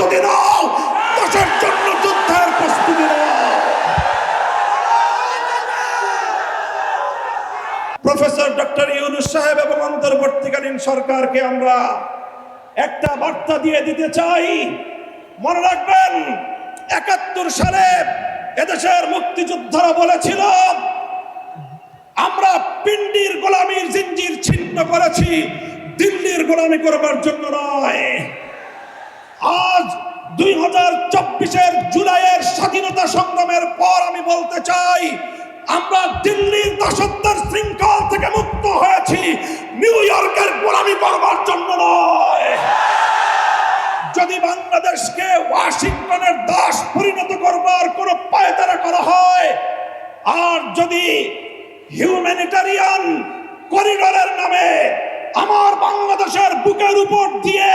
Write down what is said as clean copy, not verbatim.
প্রস্তুতি নাও, দেশের জন্য যুদ্ধের প্রস্তুতি নাও। প্রফেসর ডক্টর ইউনূস সাহেব এবং অন্তর্বর্তীকালীন সরকারকে আমরা একটা বার্তা দিয়ে দিতে চাই। মনে রাখবেন, ৭১ সালে এদেশের মুক্তিযোদ্ধারা বলেছিল আমরা পিন্ডির গোলামীর জিঞ্জির ছিন্ন করেছি, দিল্লির গোলামি করবার জন্য নয়। আজ ২০২৪-এর জুলাইয়ের স্বাধীনতা সংগ্রামের পর আমি বলতে চাই, আমরা দিল্লির দাসত্বের শৃঙ্খল থেকে মুক্ত হয়েছি, নিউ ইয়র্কের গোলামি করবার জন্য নয়। যদি বাংলাদেশকে ওয়াশিংটনের দাস পরিণত করবার কোন পায়তারা করা হয়, আর যদি হিউম্যানিটারিয়ান করিডোরের নামে আমার বাংলাদেশের বুকের উপর দিয়ে